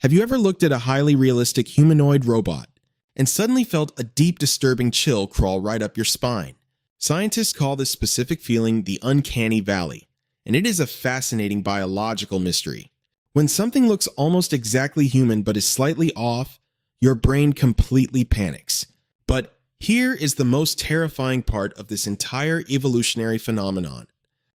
Have you ever looked at a highly realistic humanoid robot and suddenly felt a deep, disturbing chill crawl right up your spine? Scientists call this specific feeling the Uncanny Valley, and it is a fascinating biological mystery. When something looks almost exactly human but is slightly off, your brain completely panics. But here is the most terrifying part of this entire evolutionary phenomenon.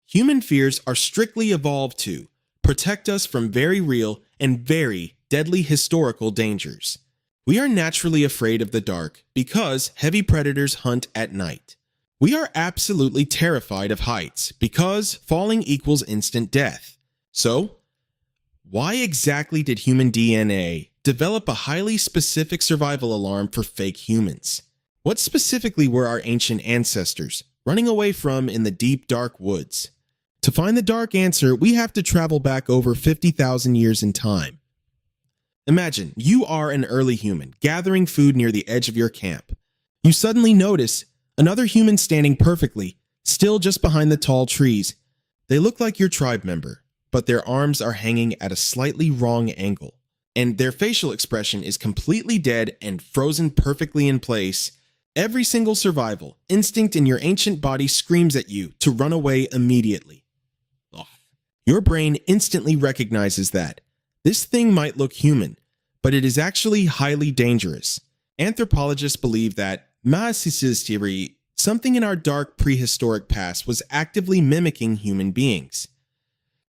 Human fears are strictly evolved to protect us from very real and very deadly historical dangers. We are naturally afraid of the dark because heavy predators hunt at night. We are absolutely terrified of heights because falling equals instant death. So, why exactly did human DNA develop a highly specific survival alarm for fake humans? What specifically were our ancient ancestors running away from in the deep, dark woods? To find the dark answer, we have to travel back over 50,000 years in time. Imagine you are an early human gathering food near the edge of your camp. You suddenly notice another human standing perfectly, still just behind the tall trees. They look like your tribe member, but their arms are hanging at a slightly wrong angle, and their facial expression is completely dead and frozen perfectly in place. Every single survival instinct in your ancient body screams at you to run away immediately. Your brain instantly recognizes that this thing might look human, but it is actually highly dangerous. Anthropologists believe that something in our dark prehistoric past was actively mimicking human beings.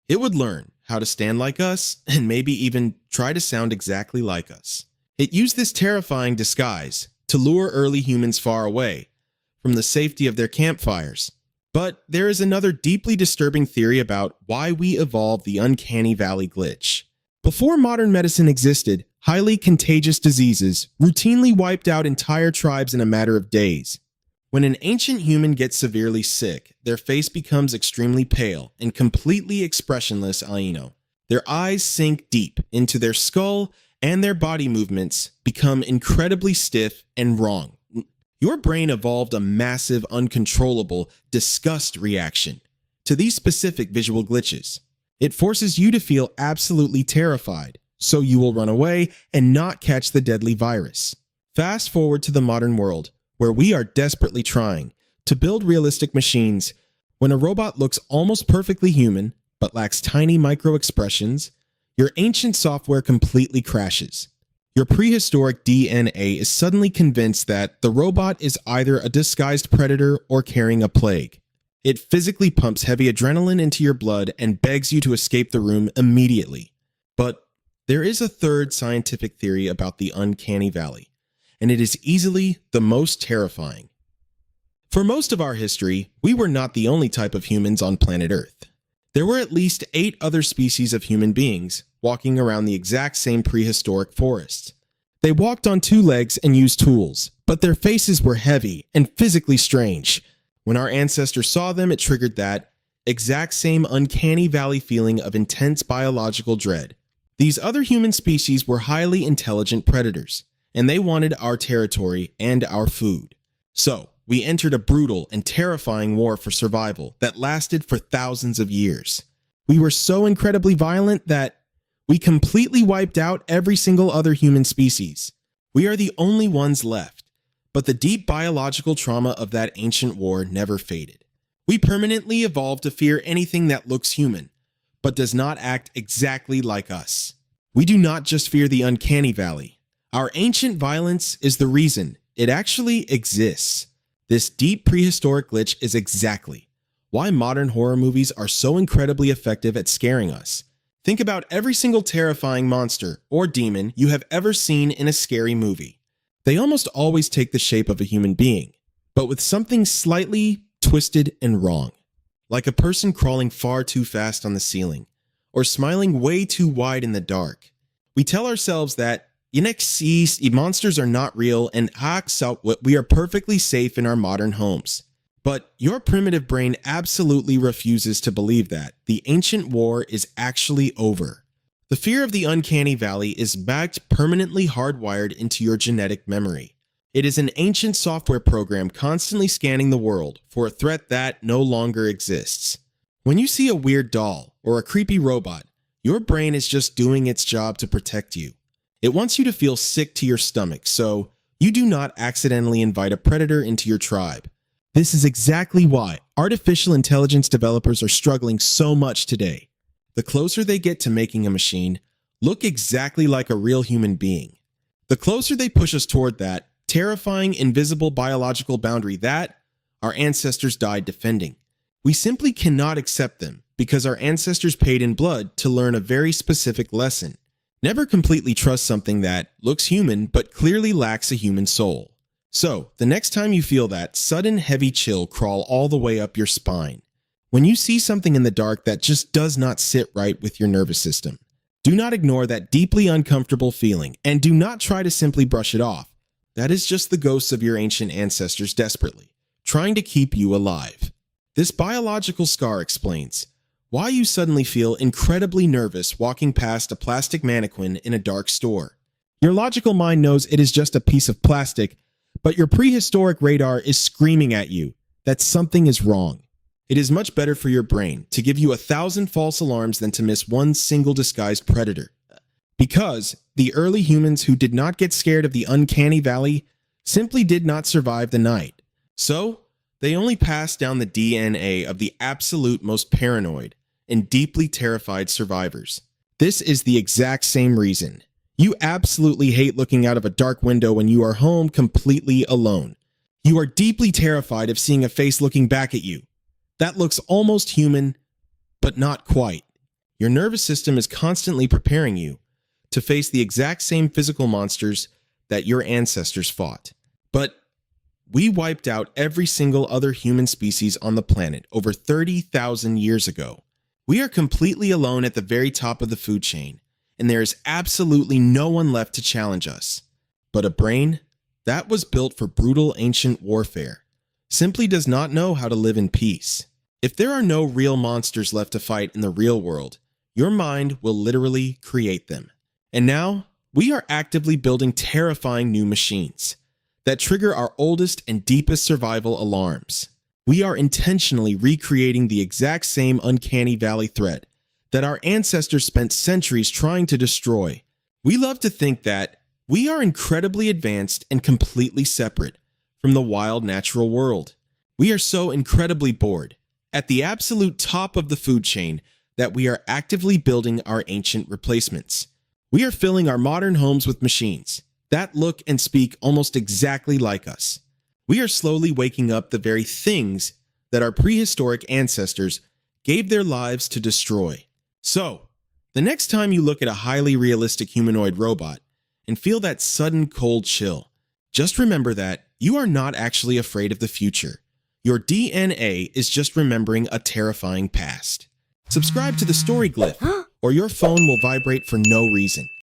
It would learn how to stand like us and maybe even try to sound exactly like us. It used this terrifying disguise to lure early humans far away from the safety of their campfires. But there is another deeply disturbing theory about why we evolved the Uncanny Valley glitch. Before modern medicine existed, highly contagious diseases routinely wiped out entire tribes in a matter of days. When an ancient human gets severely sick, their face becomes extremely pale and completely expressionless. Their eyes sink deep into their skull and their body movements become incredibly stiff and wrong. Your brain evolved a massive, uncontrollable disgust reaction to these specific visual glitches. It forces you to feel absolutely terrified, so you will run away and not catch the deadly virus. Fast forward to the modern world, where we are desperately trying to build realistic machines. When a robot looks almost perfectly human, but lacks tiny micro-expressions, your ancient software completely crashes. Your prehistoric DNA is suddenly convinced that the robot is either a disguised predator or carrying a plague. It physically pumps heavy adrenaline into your blood and begs you to escape the room immediately. But there is a third scientific theory about the Uncanny Valley, and it is easily the most terrifying. For most of our history, we were not the only type of humans on planet Earth. There were at least 8 other species of human beings walking around the exact same prehistoric forest. They walked on 2 legs and used tools, but their faces were heavy and physically strange. When our ancestors saw them, it triggered that exact same Uncanny Valley feeling of intense biological dread. These other human species were highly intelligent predators, and they wanted our territory and our food. So, we entered a brutal and terrifying war for survival that lasted for thousands of years. We were so incredibly violent that we completely wiped out every single other human species. We are the only ones left, but the deep biological trauma of that ancient war never faded. We permanently evolved to fear anything that looks human, but does not act exactly like us. We do not just fear the Uncanny Valley. Our ancient violence is the reason it actually exists. This deep prehistoric glitch is exactly why modern horror movies are so incredibly effective at scaring us. Think about every single terrifying monster or demon you have ever seen in a scary movie. They almost always take the shape of a human being, but with something slightly twisted and wrong. Like a person crawling far too fast on the ceiling, or smiling way too wide in the dark. We tell ourselves that monsters are not real and we are perfectly safe in our modern homes. But your primitive brain absolutely refuses to believe that the ancient war is actually over. The fear of the Uncanny Valley is permanently hardwired into your genetic memory. It is an ancient software program constantly scanning the world for a threat that no longer exists. When you see a weird doll or a creepy robot, your brain is just doing its job to protect you. It wants you to feel sick to your stomach, so you do not accidentally invite a predator into your tribe. This is exactly why artificial intelligence developers are struggling so much today. The closer they get to making a machine look exactly like a real human being, the closer they push us toward that terrifying, invisible biological boundary that our ancestors died defending. We simply cannot accept them because our ancestors paid in blood to learn a very specific lesson. Never completely trust something that looks human but clearly lacks a human soul. So, the next time you feel that sudden heavy chill crawl all the way up your spine, when you see something in the dark that just does not sit right with your nervous system, do not ignore that deeply uncomfortable feeling and do not try to simply brush it off. That is just the ghosts of your ancient ancestors desperately trying to keep you alive. This biological scar explains why you suddenly feel incredibly nervous walking past a plastic mannequin in a dark store. Your logical mind knows it is just a piece of plastic, but your prehistoric radar is screaming at you that something is wrong. It is much better for your brain to give you 1,000 false alarms than to miss one single disguised predator. Because the early humans who did not get scared of the Uncanny Valley simply did not survive the night. So, they only passed down the DNA of the absolute most paranoid and deeply terrified survivors. This is the exact same reason you absolutely hate looking out of a dark window when you are home completely alone. You are deeply terrified of seeing a face looking back at you that looks almost human, but not quite. Your nervous system is constantly preparing you to face the exact same physical monsters that your ancestors fought. But we wiped out every single other human species on the planet over 30,000 years ago. We are completely alone at the very top of the food chain, and there is absolutely no one left to challenge us. But a brain that was built for brutal ancient warfare simply does not know how to live in peace. If there are no real monsters left to fight in the real world, your mind will literally create them. And now, we are actively building terrifying new machines that trigger our oldest and deepest survival alarms. We are intentionally recreating the exact same Uncanny Valley threat that our ancestors spent centuries trying to destroy. We love to think that we are incredibly advanced and completely separate from the wild natural world. We are so incredibly bored at the absolute top of the food chain that we are actively building our ancient replacements. We are filling our modern homes with machines that look and speak almost exactly like us. We are slowly waking up the very things that our prehistoric ancestors gave their lives to destroy. So, the next time you look at a highly realistic humanoid robot and feel that sudden cold chill, just remember that you are not actually afraid of the future. Your DNA is just remembering a terrifying past. Subscribe to TheStoryGlyph, or your phone will vibrate for no reason.